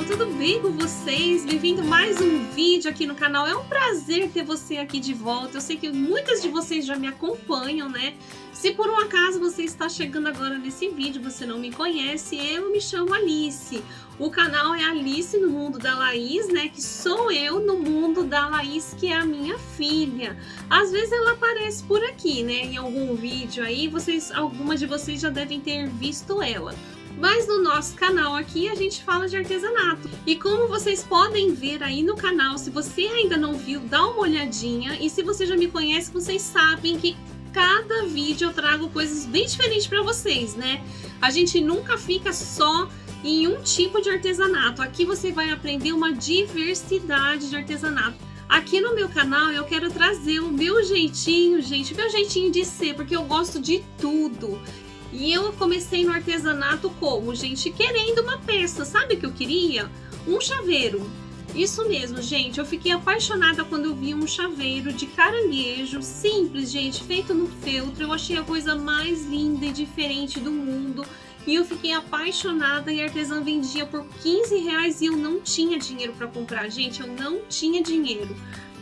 pessoal, tudo bem com vocês? Bem-vindo a mais um vídeo aqui no canal. É um prazer ter você aqui de volta. Eu sei que muitas de vocês já me acompanham, né? Se por um acaso você está chegando agora nesse vídeo, você não me conhece, eu me chamo Alice. O canal é Alice no Mundo da Laís, né? Que sou eu no mundo da Laís, que é a minha filha. Às vezes ela aparece por aqui, né? Em algum vídeo aí, algumas de vocês já devem ter visto ela. Mas no nosso canal aqui a gente fala de artesanato. E como vocês podem ver aí no canal, se você ainda não viu, dá uma olhadinha. E se você já me conhece, vocês sabem que cada vídeo eu trago coisas bem diferentes para vocês, né? A gente nunca fica só em um tipo de artesanato. Aqui você vai aprender uma diversidade de artesanato. Aqui no meu canal eu quero trazer o meu jeitinho, gente, o meu jeitinho de ser, porque eu gosto de tudo. E eu comecei no artesanato como, gente, querendo uma peça. Sabe o que eu queria? Um chaveiro. Isso mesmo, gente. Eu fiquei apaixonada quando eu vi um chaveiro de caranguejo, simples, gente, feito no feltro. Eu achei a coisa mais linda e diferente do mundo. E eu fiquei apaixonada e a artesã vendia por R$15 e eu não tinha dinheiro para comprar. Gente, eu não tinha dinheiro.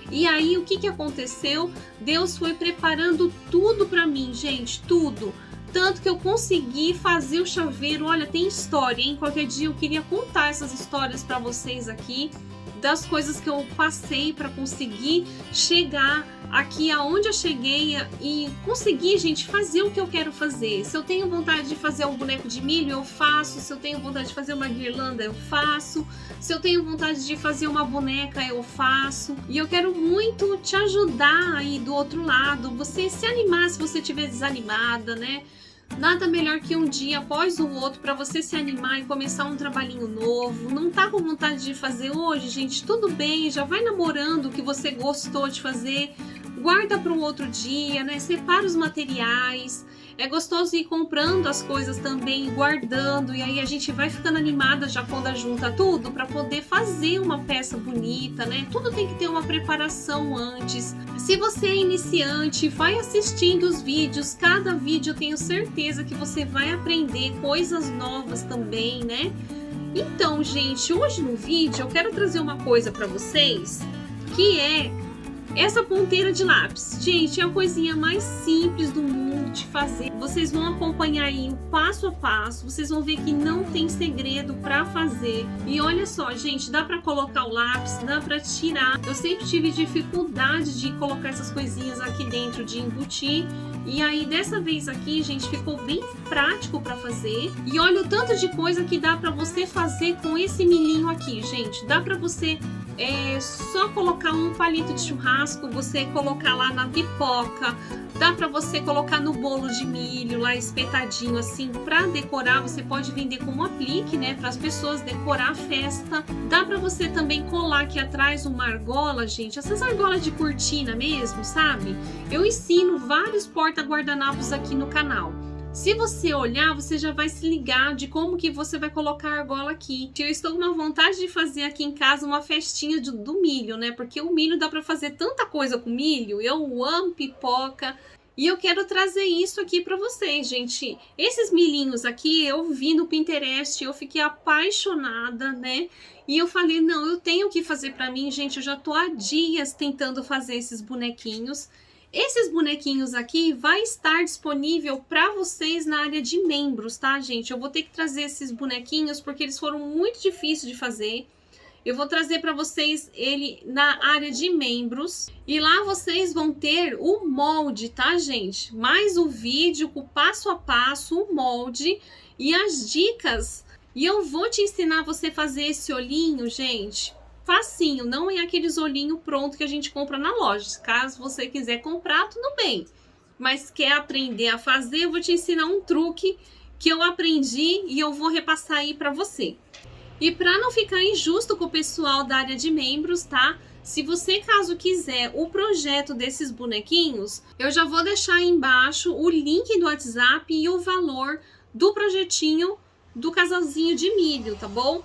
E aí, o que aconteceu? Deus foi preparando tudo para mim, gente, tudo. Tanto que eu consegui fazer o chaveiro. Olha, tem história, hein? Qualquer dia eu queria contar essas histórias para vocês aqui, das coisas que eu passei para conseguir chegar aqui aonde eu cheguei e conseguir, gente, fazer o que eu quero fazer. Se eu tenho vontade de fazer um boneco de milho, eu faço. Se eu tenho vontade de fazer uma guirlanda, eu faço. Se eu tenho vontade de fazer uma boneca, eu faço. E eu quero muito te ajudar aí do outro lado, você se animar se você estiver desanimada, né? Nada melhor que um dia após o outro para você se animar e começar um trabalhinho novo. Não tá com vontade de fazer hoje, gente? Tudo bem, já vai namorando o que você gostou de fazer. Guarda para um outro dia, né? Separa os materiais. É gostoso ir comprando as coisas também, guardando, e aí a gente vai ficando animada já quando junta tudo para poder fazer uma peça bonita, né? Tudo tem que ter uma preparação antes. Se você é iniciante, vai assistindo os vídeos. Cada vídeo eu tenho certeza que você vai aprender coisas novas também, né? Então, gente, hoje no vídeo eu quero trazer uma coisa para vocês, que é essa ponteira de lápis. Gente, é a coisinha mais simples do mundo de fazer. Vocês vão acompanhar aí o passo a passo. Vocês vão ver que não tem segredo para fazer. E olha só, gente, dá para colocar o lápis, dá para tirar. Eu sempre tive dificuldade de colocar essas coisinhas aqui dentro, de embutir. E aí, dessa vez aqui, gente, ficou bem prático para fazer. E olha o tanto de coisa que dá para você fazer com esse milhinho aqui, gente. Dá para você só colocar um palito de churrasco, você colocar lá na pipoca. Dá para você colocar no bolo de milho lá espetadinho assim para decorar. Você pode vender como aplique, né, para as pessoas decorar a festa. Dá para você também colar aqui atrás uma argola, gente, essas argolas de cortina mesmo, sabe? Eu ensino vários porta-guardanapos aqui no canal. Se você olhar, você já vai se ligar de como que você vai colocar a argola aqui. Eu estou com uma vontade de fazer aqui em casa uma festinha do milho, né? Porque o milho dá para fazer tanta coisa com milho. Eu amo pipoca. E eu quero trazer isso aqui para vocês, gente. Esses milhinhos aqui eu vi no Pinterest, eu fiquei apaixonada, né? E eu falei, não, eu tenho que fazer para mim, gente. Eu já tô há dias tentando fazer esses bonequinhos. Esses bonequinhos aqui vai estar disponível para vocês na área de membros, tá, gente? Eu vou ter que trazer esses bonequinhos porque eles foram muito difíceis de fazer. Eu vou trazer para vocês ele na área de membros. E lá vocês vão ter o molde, tá, gente? Mais o vídeo com passo a passo, o molde e as dicas. E eu vou te ensinar você a fazer esse olhinho, gente. Facinho, não é aqueles olhinhos pronto que a gente compra na loja. Caso você quiser comprar, tudo bem. Mas quer aprender a fazer, eu vou te ensinar um truque que eu aprendi e eu vou repassar aí para você. E para não ficar injusto com o pessoal da área de membros, tá? Se você, caso quiser o projeto desses bonequinhos, eu já vou deixar aí embaixo o link do WhatsApp e o valor do projetinho do casalzinho de milho, tá bom?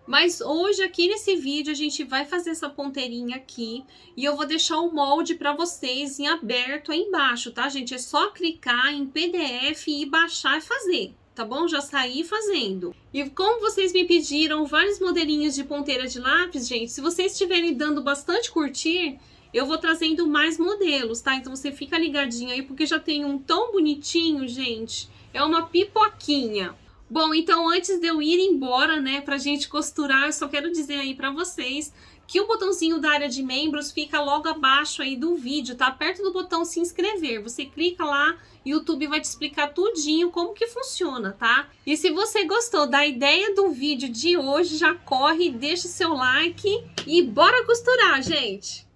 Mas hoje aqui nesse vídeo a gente vai fazer essa ponteirinha aqui e eu vou deixar o molde para vocês em aberto aí embaixo, tá, gente? É só clicar em PDF e baixar e fazer. tá bom? Já saí fazendo. E como vocês me pediram vários modelinhos de ponteira de lápis, gente, se vocês estiverem dando bastante curtir, eu vou trazendo mais modelos, tá? Então você fica ligadinho aí, porque já tem um tão bonitinho, gente. É uma pipoquinha. Bom, então antes de eu ir embora, né, pra gente costurar, eu só quero dizer aí pra vocês que o botãozinho da área de membros fica logo abaixo aí do vídeo, tá? Perto do botão se inscrever. Você clica lá, YouTube vai te explicar tudinho como que funciona, tá? E se você gostou da ideia do vídeo de hoje, já corre, deixa seu like e bora costurar, gente!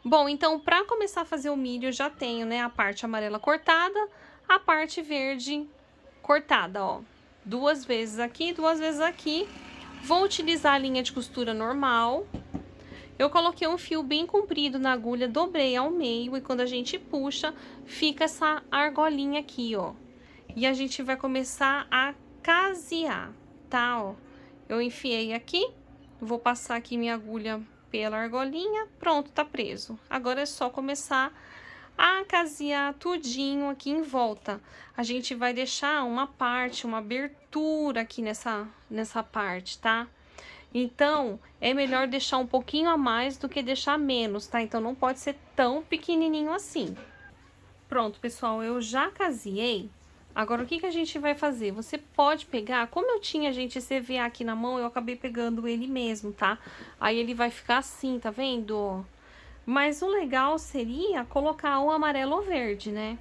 Bom, então para começar a fazer o milho, eu já tenho, né, a parte amarela cortada, a parte verde cortada, ó. 2 vezes aqui, 2 vezes aqui. Vou utilizar a linha de costura normal. Eu coloquei um fio bem comprido na agulha, dobrei ao meio e quando a gente puxa, fica essa argolinha aqui, ó. E a gente vai começar a casear, tá, ó. Eu enfiei aqui, vou passar aqui minha agulha pela argolinha, pronto, tá preso. Agora é só começar a casear tudinho aqui em volta. A gente vai deixar uma parte, uma abertura aqui nessa parte, tá? Então, é melhor deixar um pouquinho a mais do que deixar menos, tá? Então, não pode ser tão pequenininho assim. Pronto, pessoal, eu já caseei. Agora, o que que a gente vai fazer? Você pode pegar, como eu tinha, gente, esse EVA aqui na mão, eu acabei pegando ele mesmo, tá? Aí ele vai ficar assim, tá vendo? Mas o legal seria colocar o amarelo ou verde, né?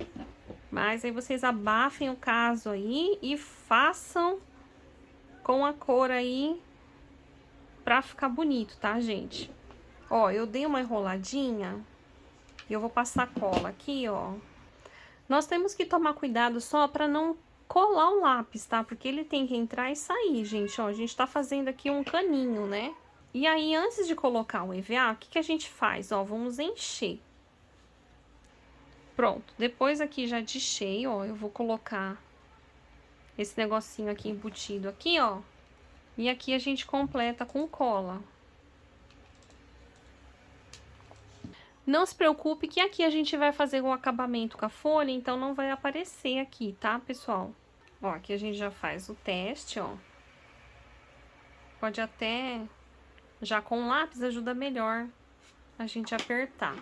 Mas aí vocês abafem o caso aí e façam com a cor aí pra ficar bonito, tá, gente? Ó, eu dei uma enroladinha e eu vou passar cola aqui, ó. Nós temos que tomar cuidado só pra não colar o lápis, tá? Porque ele tem que entrar e sair, gente, ó. A gente tá fazendo aqui um caninho, né? E aí, antes de colocar o EVA, o que que a gente faz? Ó, vamos encher. Pronto, depois aqui já de cheio, ó, eu vou colocar esse negocinho aqui embutido aqui, ó. E aqui a gente completa com cola. Não se preocupe que aqui a gente vai fazer um acabamento com a folha, então não vai aparecer aqui, tá, pessoal? Ó, aqui a gente já faz o teste, ó. Pode até, já com lápis ajuda melhor a gente apertar.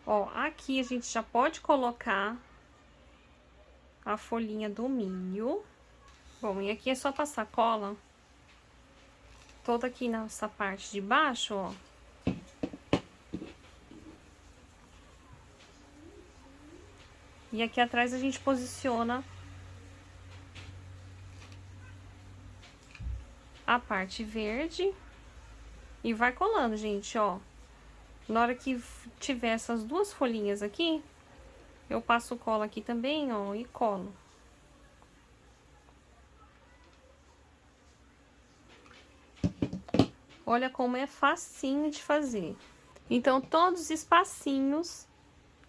Ó, aqui a gente já pode colocar a folhinha do milho. Bom, e aqui é só passar cola toda aqui nessa parte de baixo, ó. E aqui atrás a gente posiciona a parte verde e vai colando, gente, ó. Na hora que tiver essas duas folhinhas aqui, eu passo cola aqui também, ó, e colo. Olha como é facinho de fazer. Então, todos os espacinhos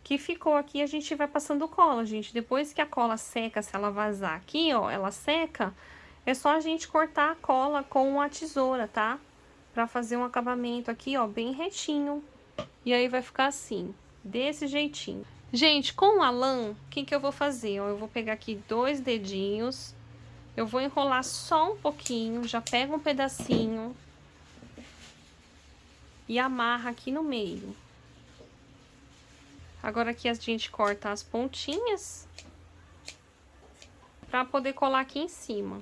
que ficou aqui, a gente vai passando cola, gente. Depois que a cola seca, se ela vazar aqui, ó, ela seca, é só a gente cortar a cola com a tesoura, tá? Pra fazer um acabamento aqui, ó, bem retinho. E aí vai ficar assim, desse jeitinho. Gente, com a lã, o que que eu vou fazer? Ó, eu vou pegar aqui 2 dedinhos, eu vou enrolar só um pouquinho, já pego um pedacinho e amarra aqui no meio. Agora aqui a gente corta as pontinhas pra poder colar aqui em cima.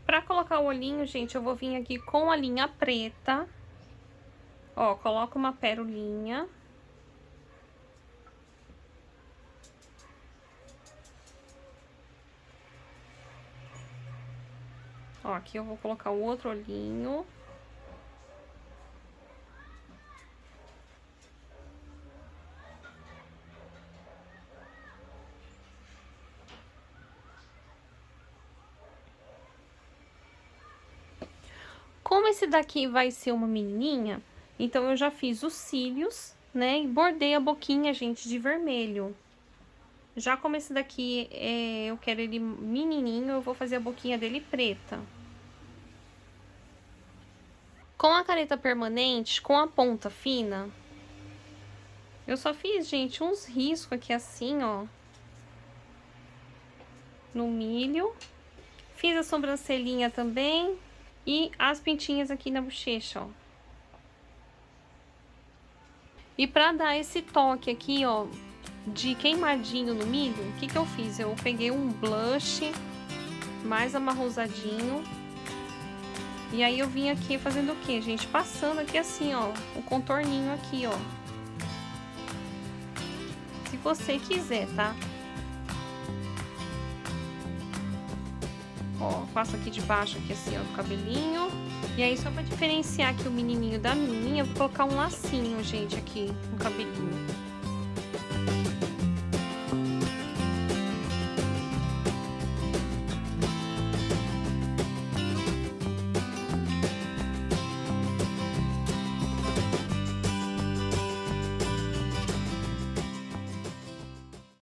Pra colocar o olhinho, gente, eu vou vir aqui com a linha preta. Ó, coloco uma pérolinha. Ó, aqui eu vou colocar o outro olhinho. Como esse daqui vai ser uma menininha, então eu já fiz os cílios, né? E bordei a boquinha, gente, de vermelho. Já como esse daqui, eu quero ele menininho, eu vou fazer a boquinha dele preta. Com a caneta permanente, com a ponta fina, Eu só fiz, gente, uns riscos aqui assim, ó. No milho. Fiz a sobrancelhinha também. E as pintinhas aqui na bochecha, ó. E pra dar esse toque aqui, ó, de queimadinho no milho, o que que eu fiz? Eu peguei um blush mais amarronzadinho. E aí eu vim aqui fazendo o quê, gente? Passando aqui assim, ó, o contorninho aqui, ó. Se você quiser, tá? Ó, passo aqui de baixo, aqui assim, ó, do cabelinho. E aí, só pra diferenciar aqui o menininho da menininha, eu vou colocar um lacinho, gente, aqui no cabelinho.